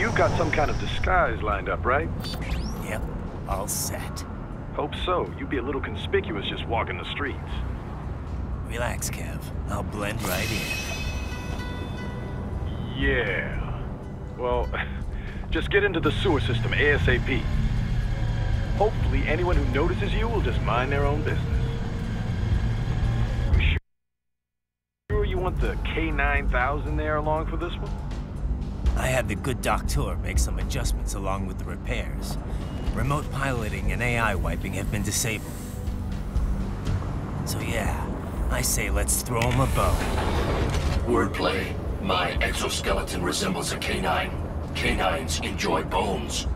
You've got some kind of disguise lined up, right? Yep, all set. Hope so. You'd be a little conspicuous just walking the streets. Relax, Kev. I'll blend right in. Yeah. Well, just get into the sewer system ASAP. Hopefully anyone who notices you will just mind their own business. You sure you want the K9000 there along for this one? I had the good doctor make some adjustments along with the repairs. Remote piloting and AI wiping have been disabled. So yeah, I say let's throw him a bone. Wordplay. My exoskeleton resembles a canine. Canines enjoy bones.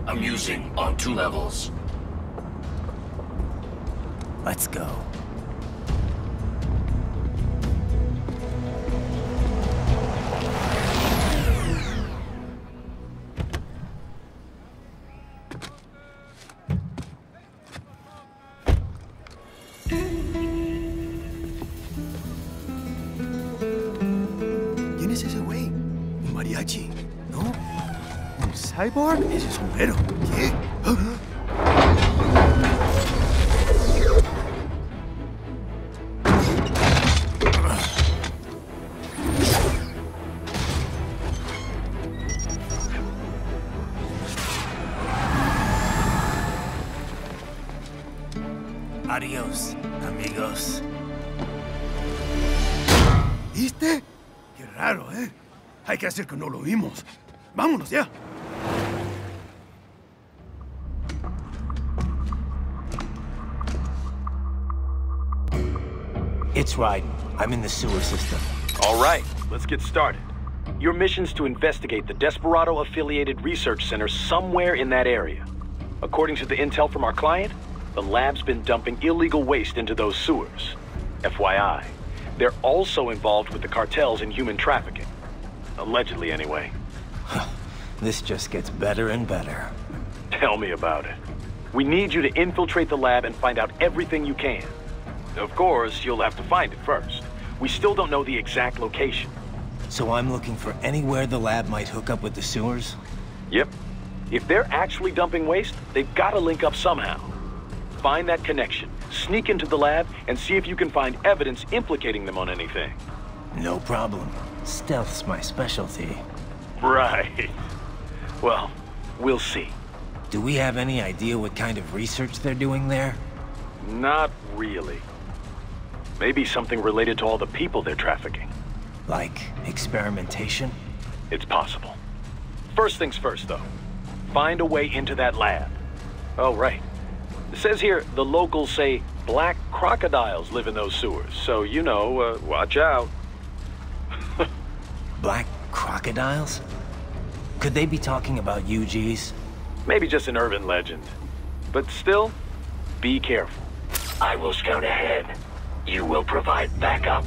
Amusing on 2 levels. Let's go. ¿Quién es ese güey? ¿Un mariachi? ¿No? ¿Un cyborg? Ese es sombrero. ¿Qué? Adiós, amigos. ¿Viste? Qué raro, ¿eh? Hay que hacer que no lo vimos. Vámonos ya. It's Raiden. I'm in the sewer system. All right, let's get started. Your mission's to investigate the Desperado-affiliated research center somewhere in that area. According to the intel from our client, the lab's been dumping illegal waste into those sewers. FYI, they're also involved with the cartels in human trafficking. Allegedly, anyway. This just gets better and better. Tell me about it. We need you to infiltrate the lab and find out everything you can. Of course, you'll have to find it first. We still don't know the exact location. So I'm looking for anywhere the lab might hook up with the sewers? Yep. If they're actually dumping waste, they've got to link up somehow. Find that connection, sneak into the lab, and see if you can find evidence implicating them on anything. No problem. Stealth's my specialty. Right. Well, we'll see. Do we have any idea what kind of research they're doing there? Not really. Maybe something related to all the people they're trafficking. Like experimentation? It's possible. First things first, though. Find a way into that lab. Oh, right. It says here the locals say black crocodiles live in those sewers, so you know, watch out. Black crocodiles? Could they be talking about UGs? Maybe just an urban legend. But still, be careful. I will scout ahead. You will provide backup.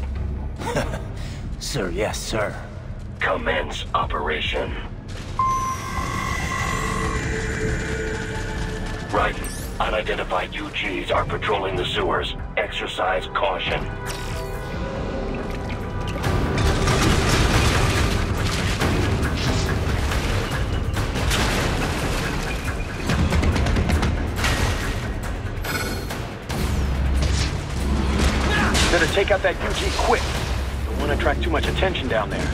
Sir, yes, sir. Commence operation. Right. Unidentified UGs are patrolling the sewers. Exercise caution. Better take out that UG quick. Don't want to attract too much attention down there.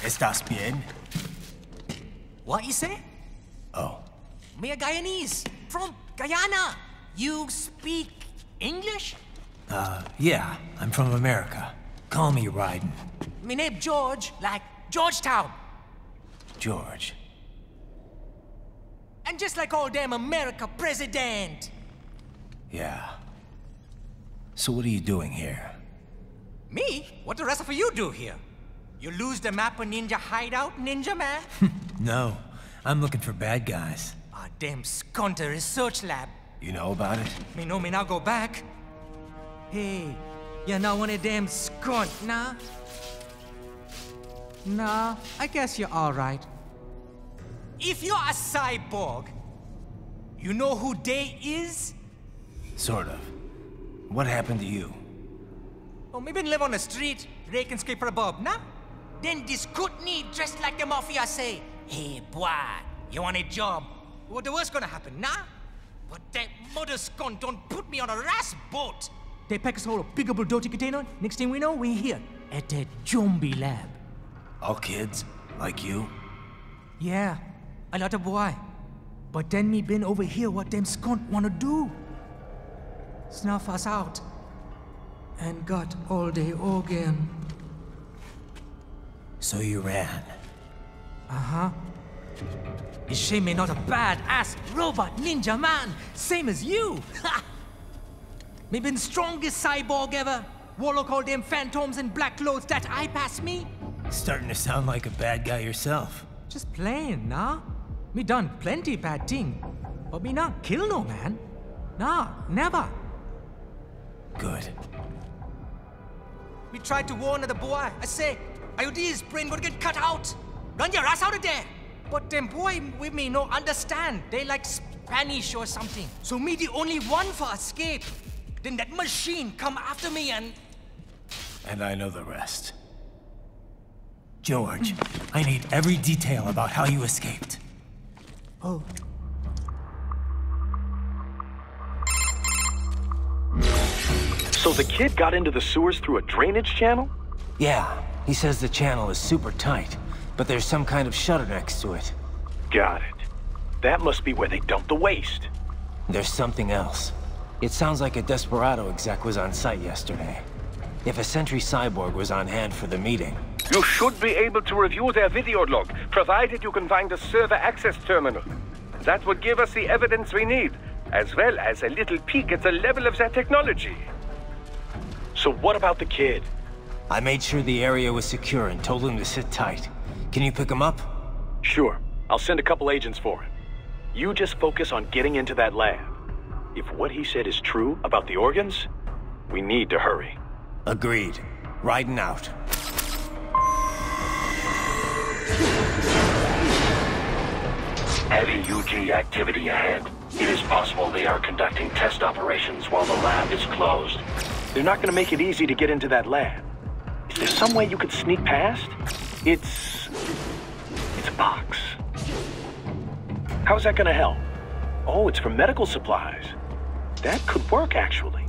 ¿Estás bien? What you say? Oh. Me a Guyanese, from Guyana. You speak English? Yeah, I'm from America. Call me Ryden. Me name George, like Georgetown. George. And just like all damn America president. Yeah. So what are you doing here? Me? What the rest of you do here? You lose the map of Ninja hideout, Ninja man? No, I'm looking for bad guys. Ah, damn skunter research lab. You know about it? Me know me now go back. Hey, you're not one of them skunt, nah? Nah, I guess you're alright. If you're a cyborg, you know who they is? Sort of. What happened to you? Oh, maybe live on the street, rake and scrape for a bob, nah? Then this kootenai dressed like the mafia say, hey boy, you want a job? What the worst gonna happen, nah? But that mother scunt don't put me on a ras boat. They pack us all a big old dirty container. Next thing we know, we're here at that zombie lab. All kids? Like you? Yeah, a lot of boy. But then me been over here what them scunt wanna do. Snuff us out. And got all the organ. So you ran? Uh-huh. Is she me not a bad-ass robot ninja man, same as you? Ha! Me been strongest cyborg ever. Warlock all them phantoms in black clothes that eye pass me. Starting to sound like a bad guy yourself. Just plain, nah? Me done plenty bad thing. But me not kill no man. Nah, never. Good. We tried to warn the boy. I say, IOD's brain gonna get cut out. Run your ass out of there. But them boy with me no understand. They like Spanish or something. So me the only one for escape. Then that machine come after me and... And I know the rest. George, I need every detail about how you escaped. Oh. So the kid got into the sewers through a drainage channel? Yeah, he says the channel is super tight, but there's some kind of shutter next to it. Got it. That must be where they dumped the waste. There's something else. It sounds like a Desperado exec was on site yesterday. If a Sentry Cyborg was on hand for the meeting... You should be able to review their video log, provided you can find a server access terminal. That would give us the evidence we need, as well as a little peek at the level of their technology. So what about the kid? I made sure the area was secure and told him to sit tight. Can you pick him up? Sure. I'll send a couple agents for him. You just focus on getting into that lab. If what he said is true about the organs, we need to hurry. Agreed. Riding out. Heavy UG activity ahead. It is possible they are conducting test operations while the lab is closed. They're not going to make it easy to get into that lab. Is there some way you could sneak past? It's a box. How's that going to help? Oh, it's for medical supplies. That could work, actually.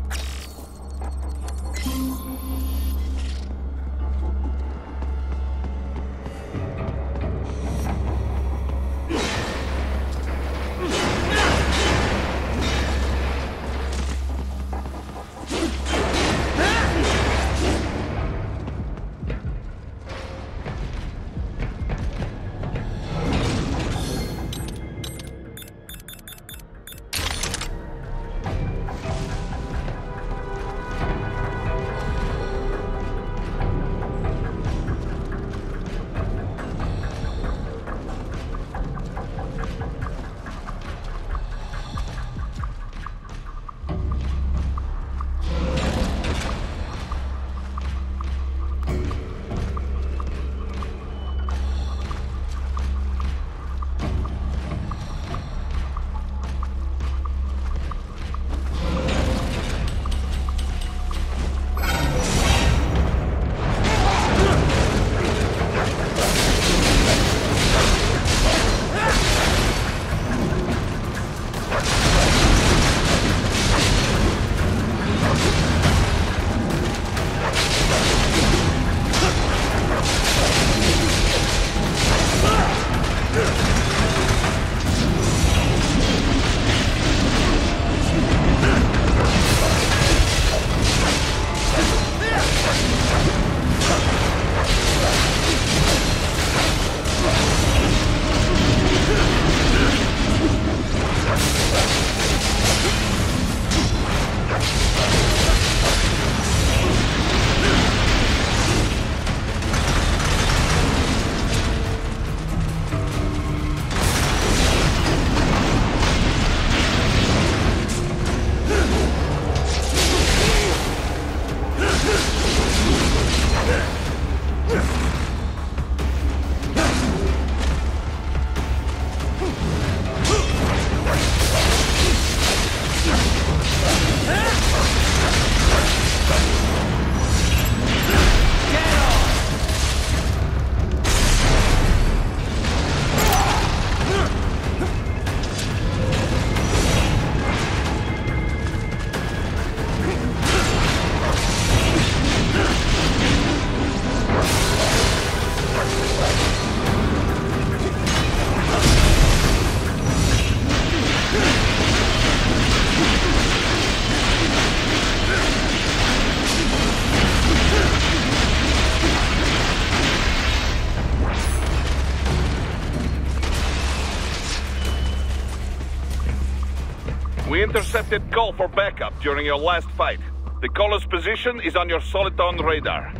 We intercepted call for backup during your last fight. The caller's position is on your Soliton radar.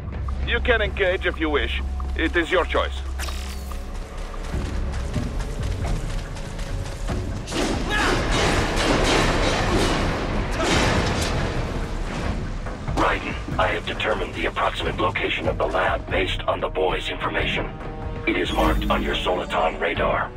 You can engage if you wish. It is your choice. Raiden, I have determined the approximate location of the lab based on the boy's information. It is marked on your Soliton radar.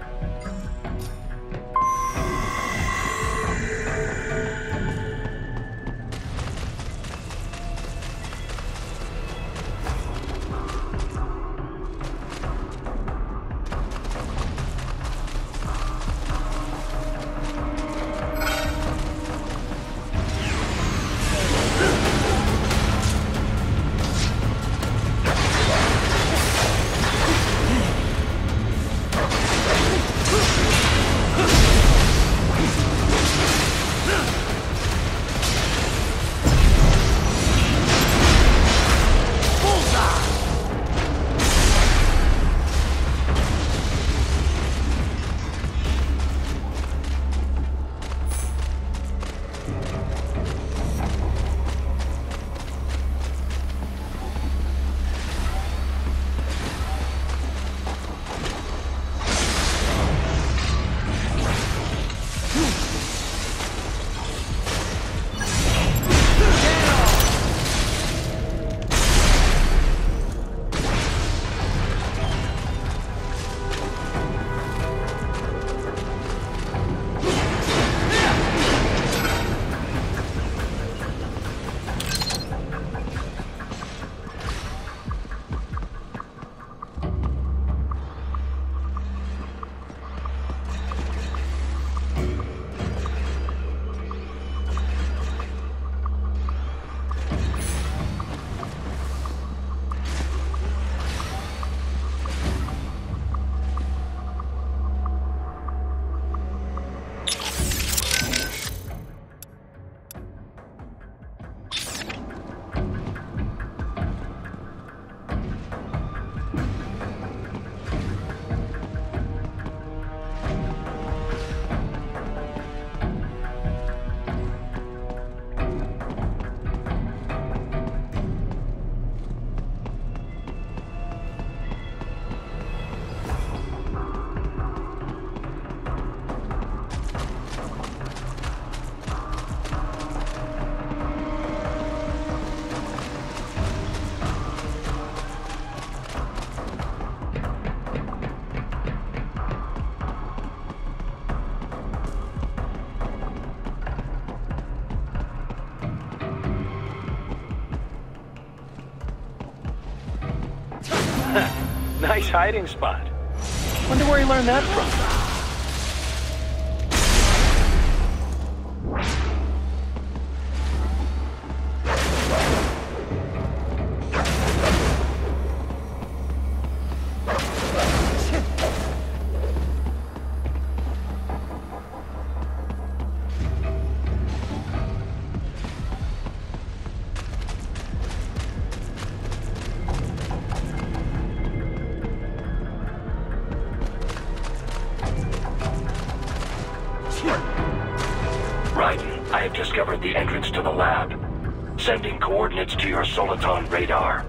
Nice hiding spot. Wonder where he learned that from. Raiden, I have discovered the entrance to the lab. Sending coordinates to your Soliton radar.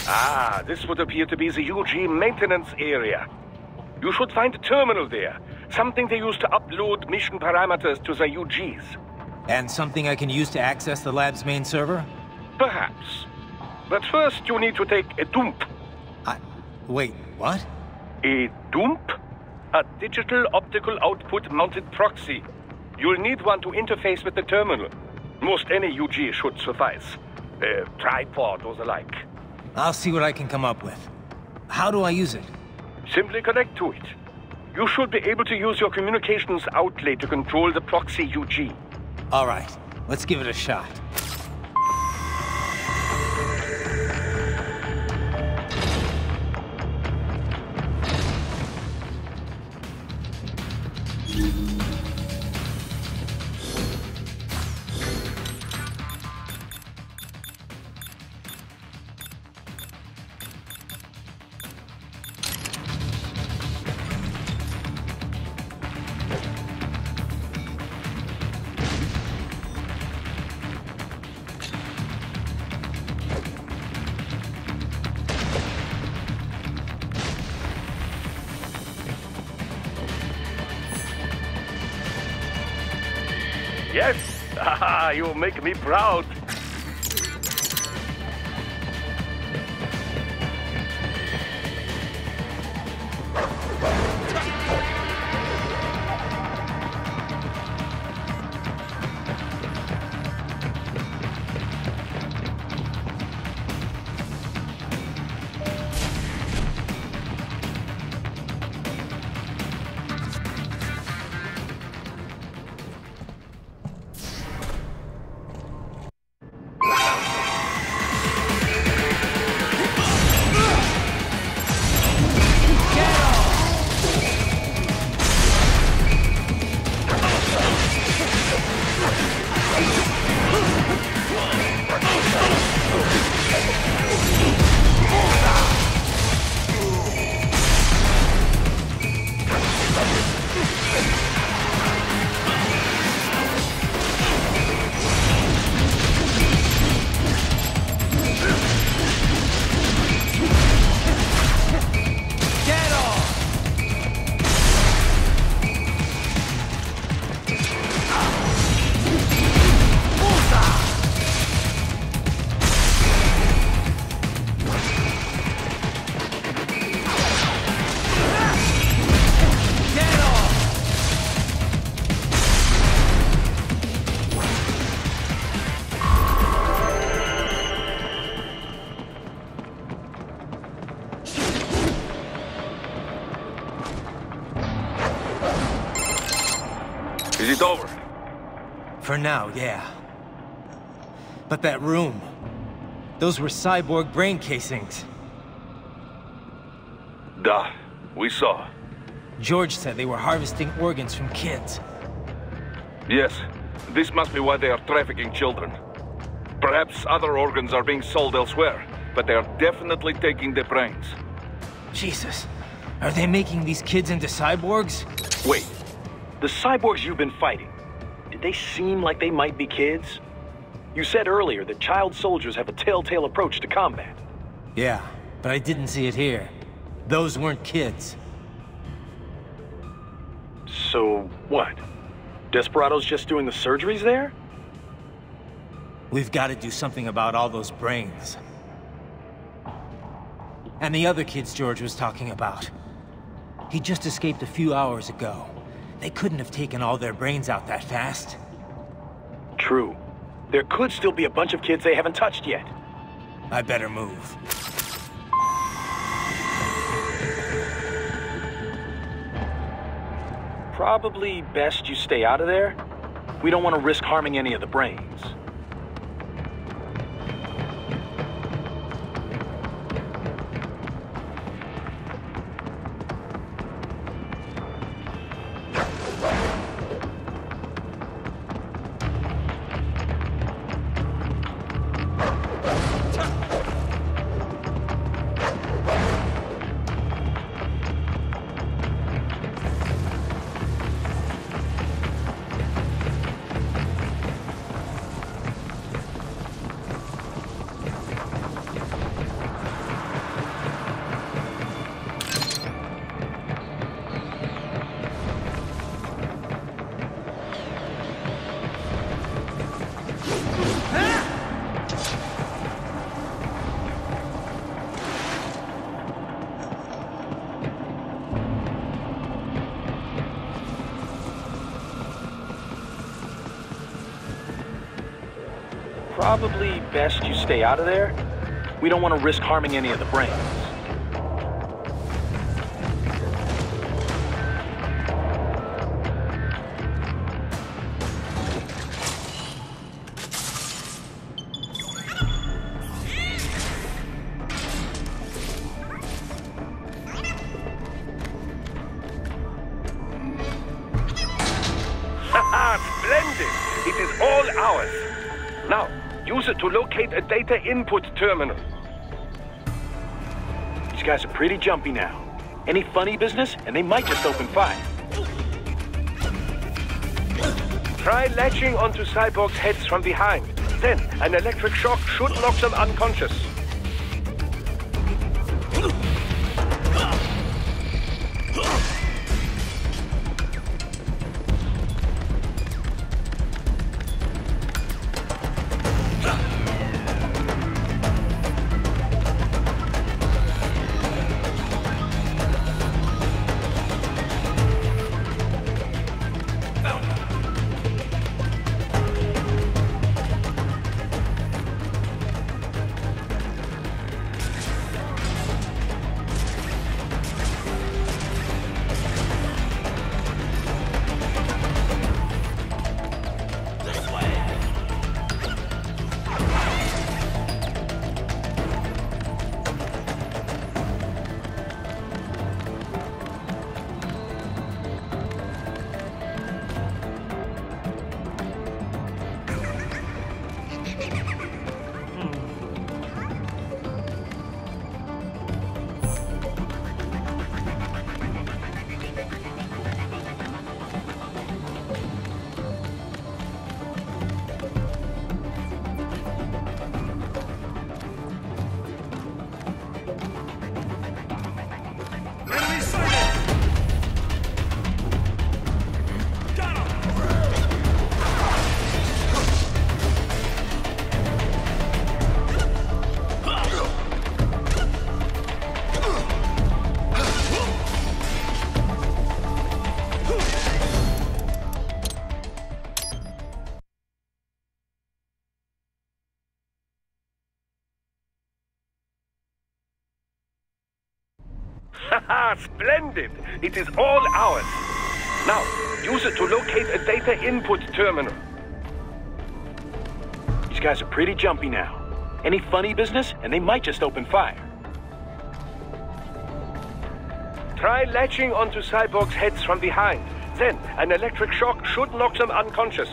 Ah, this would appear to be the UG maintenance area. You should find a terminal there. Something they use to upload mission parameters to the UGs. And something I can use to access the lab's main server? Perhaps. But first, you need to take a dump. Wait, what? A dump? A digital optical output mounted proxy. You'll need one to interface with the terminal. Most any UG should suffice. A tripod or the like. I'll see what I can come up with. How do I use it? Simply connect to it. You should be able to use your communications outlay to control the proxy UG. All right, let's give it a shot. Yes! You make me proud. Is it over? For now, yeah. But that room... those were cyborg brain casings. Duh. We saw. George said they were harvesting organs from kids. Yes. This must be why they are trafficking children. Perhaps other organs are being sold elsewhere, but they are definitely taking the brains. Jesus. Are they making these kids into cyborgs? Wait. The cyborgs you've been fighting, did they seem like they might be kids? You said earlier that child soldiers have a telltale approach to combat. Yeah, but I didn't see it here. Those weren't kids. So, what? Desperado's just doing the surgeries there? We've got to do something about all those brains. And the other kids George was talking about. He just escaped a few hours ago. They couldn't have taken all their brains out that fast. True. There could still be a bunch of kids they haven't touched yet. I better move. Probably best you stay out of there. We don't want to risk harming any of the brains. Probably best you stay out of there. We don't want to risk harming any of the brains. Splendid! It is all ours. Now, use it to locate a data input terminal. These guys are pretty jumpy now. Any funny business, and they might just open fire. Try latching onto Cyborg's heads from behind. Then, an electric shock should knock them unconscious. Haha, splendid! It is all ours. Now, use it to locate a data input terminal. These guys are pretty jumpy now. Any funny business, and they might just open fire. Try latching onto Cyborg's heads from behind. Then, an electric shock should knock them unconscious.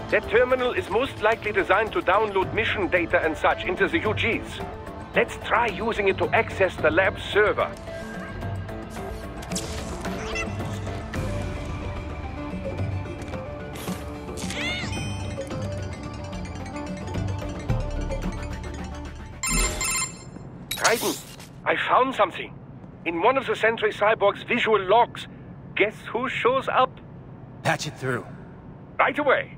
That terminal is most likely designed to download mission data and such into the UGs. Let's try using it to access the lab server. Titan, I found something. In one of the Sentry Cyborg's visual logs. Guess who shows up? Patch it through. Right away.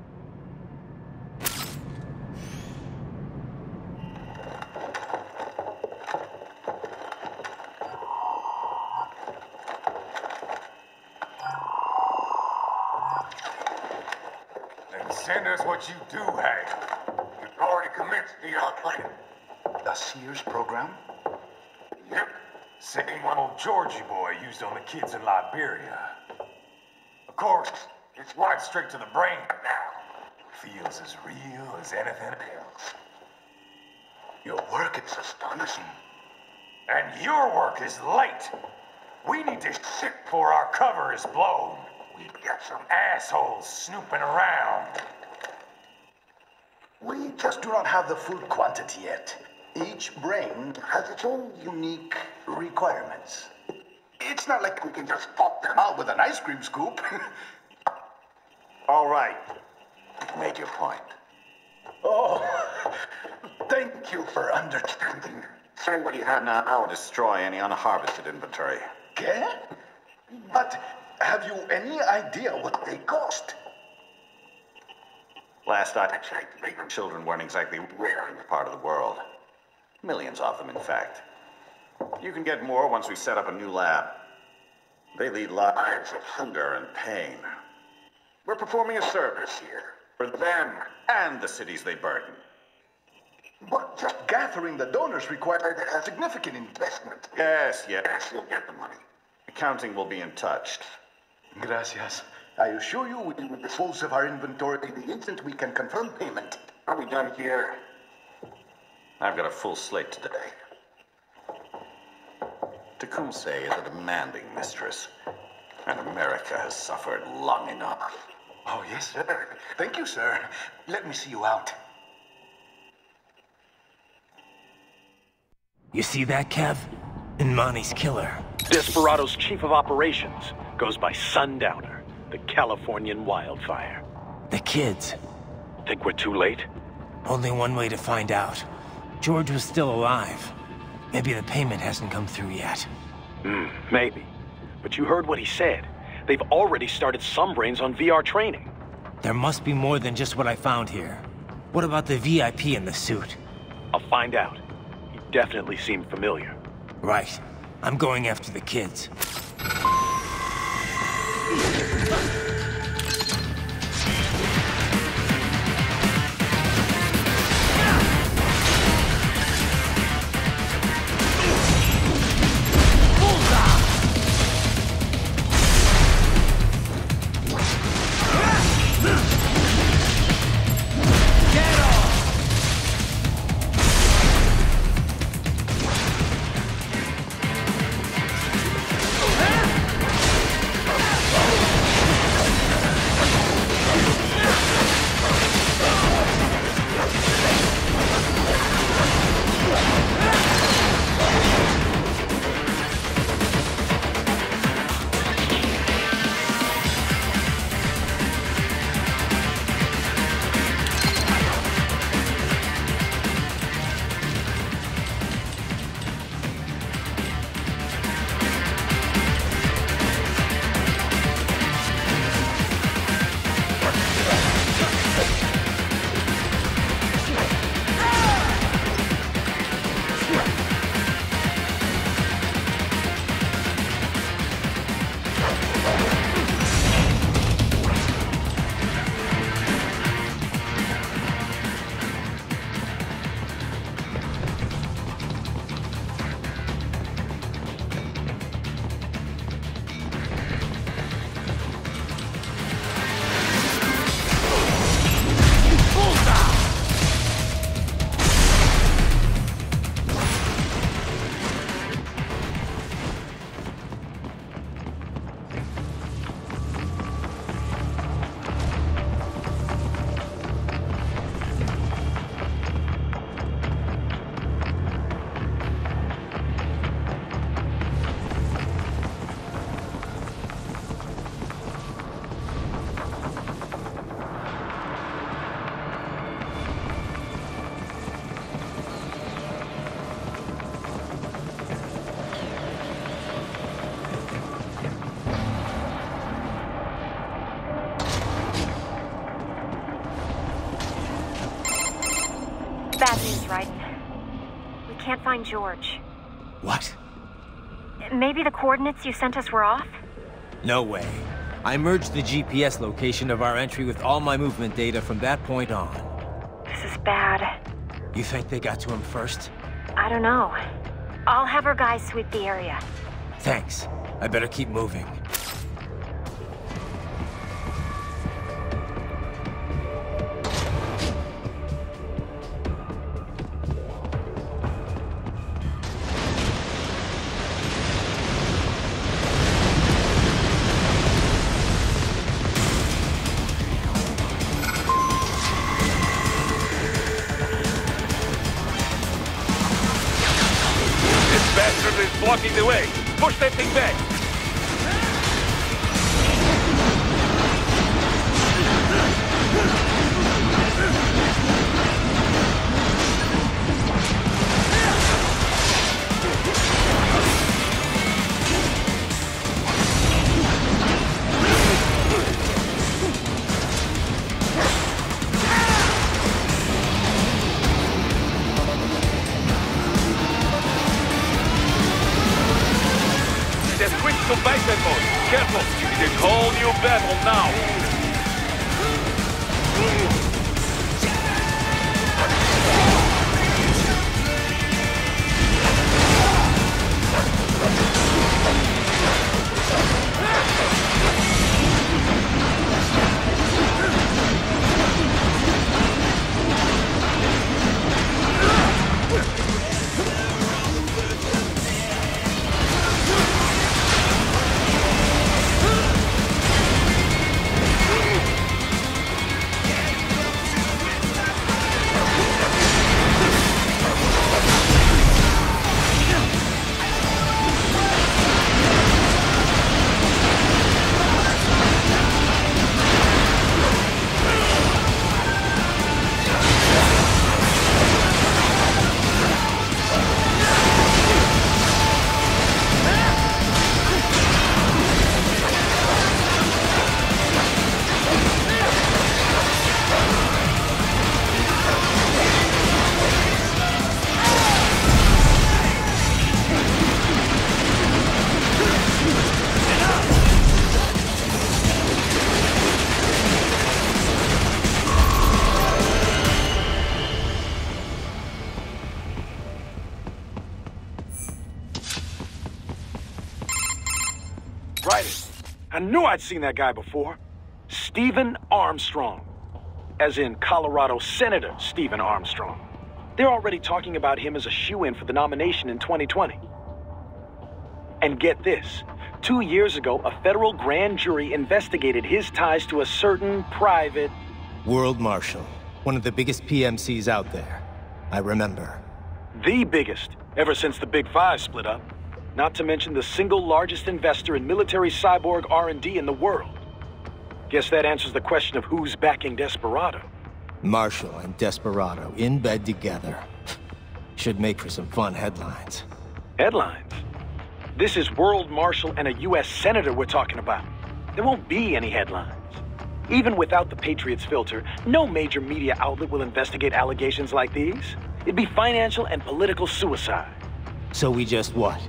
Send us what you do have. You've already commenced the plan. The Sears program? Yep. Same one old Georgie boy used on the kids in Liberia. Of course, it's right straight to the brain now. Feels as real as anything else. Your work is astonishing. And your work is late. We need to ship before our cover is blown. We've got some assholes snooping around. We just do not have the full quantity yet. Each brain has its own unique requirements. It's not like we can just pop them out with an ice cream scoop. All right. You've made your point. Oh, thank you for understanding. Say what you have now. I'll destroy any unharvested inventory. Okay? But have you any idea what they cost? Last I checked, the children weren't exactly rare in this part of the world. Millions of them, in fact. You can get more once we set up a new lab. They lead lives of hunger and pain. We're performing a service here. For them and the cities they burden. But just gathering the donors required a significant investment. Yes, you'll get the money. Accounting will be in touch. Gracias. I assure you we will dispose of our inventory the instant we can confirm payment. Are we done here? I've got a full slate today. Tecumseh is a demanding mistress, and America has suffered long enough. Oh, yes, sir. Thank you, sir. Let me see you out. You see that, Kev? Imani's killer. Desperado's chief of operations goes by Sundowner, the Californian wildfire. The kids. Think we're too late? Only one way to find out. George was still alive. Maybe the payment hasn't come through yet. Maybe. But you heard what he said. They've already started some brains on VR training. There must be more than just what I found here. What about the VIP in the suit? I'll find out. He definitely seemed familiar. Right. I'm going after the kids. Bad news, Raiden. We can't find George. What? Maybe the coordinates you sent us were off? No way. I merged the GPS location of our entry with all my movement data from that point on. This is bad. You think they got to him first? I don't know. I'll have our guys sweep the area. Thanks. I better keep moving. bastard is blocking the way. Push that thing back. To bicep mode. Careful, it is whole new battle now. I knew I'd seen that guy before. Stephen Armstrong. As in Colorado Senator Stephen Armstrong. They're already talking about him as a shoo-in for the nomination in 2020. And get this. 2 years ago, a federal grand jury investigated his ties to a certain private... World Marshal. One of the biggest PMCs out there. I remember. The biggest, ever since the Big Five split up. Not to mention the single largest investor in military cyborg R&D in the world. Guess that answers the question of who's backing Desperado. Marshall and Desperado in bed together. Should make for some fun headlines. Headlines? This is World Marshal and a U.S. Senator we're talking about. There won't be any headlines. Even without the Patriots filter, no major media outlet will investigate allegations like these. It'd be financial and political suicide. So we just what?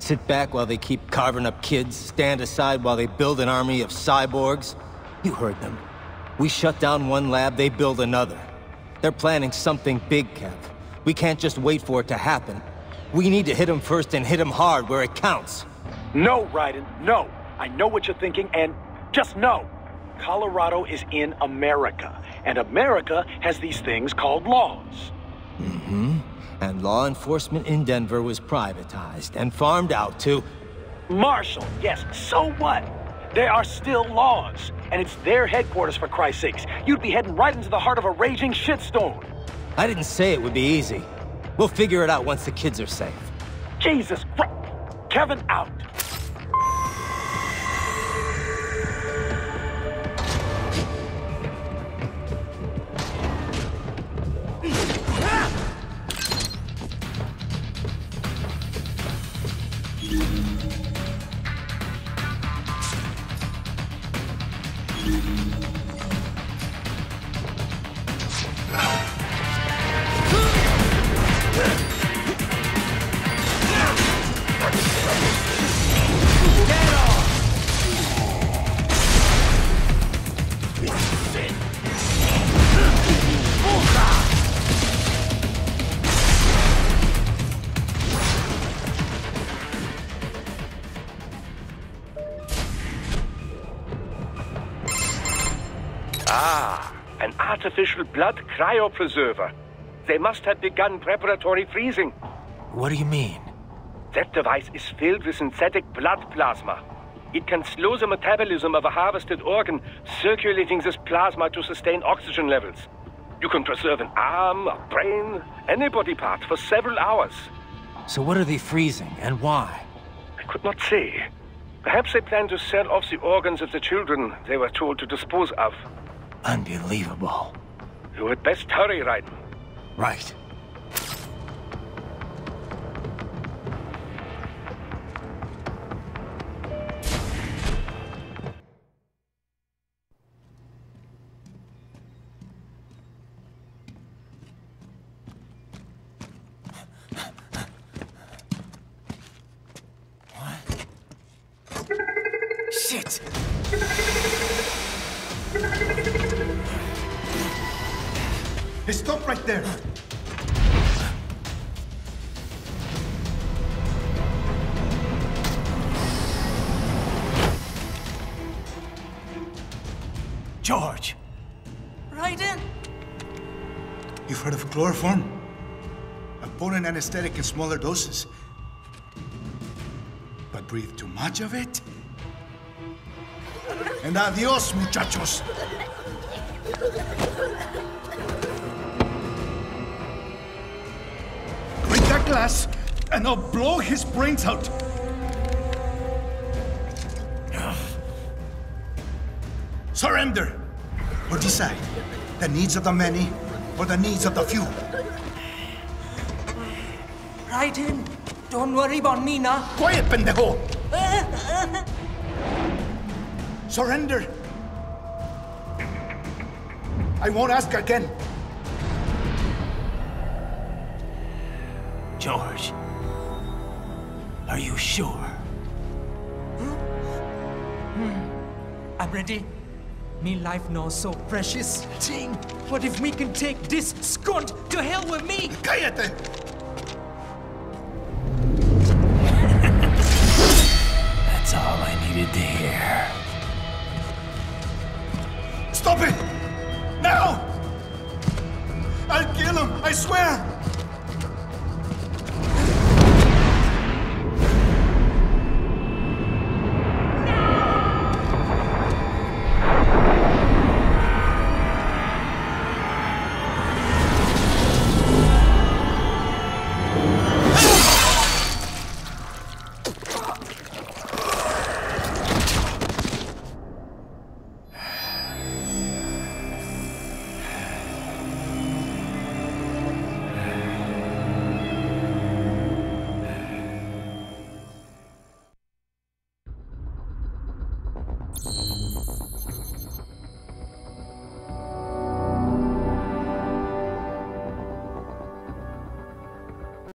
Sit back while they keep carving up kids, stand aside while they build an army of cyborgs? You heard them. We shut down one lab, they build another. They're planning something big, Kev. We can't just wait for it to happen. We need to hit them first and hit them hard where it counts. No, Raiden, no. I know what you're thinking, and just no. Colorado is in America, and America has these things called laws. Mm-hmm. And law enforcement in Denver was privatized and farmed out to... Marshall, yes, so what? There are still laws, and it's their headquarters for Christ's sakes. You'd be heading right into the heart of a raging shitstorm. I didn't say it would be easy. We'll figure it out once the kids are safe. Jesus Christ! Kevin out! An artificial blood cryopreserver. They must have begun preparatory freezing. What do you mean? That device is filled with synthetic blood plasma. It can slow the metabolism of a harvested organ, circulating this plasma to sustain oxygen levels. You can preserve an arm, a brain, any body part for several hours. So what are they freezing, and why? I could not say. Perhaps they plan to sell off the organs of the children they were told to dispose of. Unbelievable. You had best hurry, Raiden. Right. Shit! Hey, stop right there! George! Raiden! You've heard of chloroform? A potent anesthetic in smaller doses. But breathe too much of it? And adios, muchachos! Break that glass, and I'll blow his brains out! Surrender! Or decide, the needs of the many, or the needs of the few. Raiden, don't worry about me now. Quiet, pendejo! Surrender! I won't ask again. George, are you sure? I'm ready. Me life now so precious. Ting, what if me can take this skunt to hell with me? Cállate!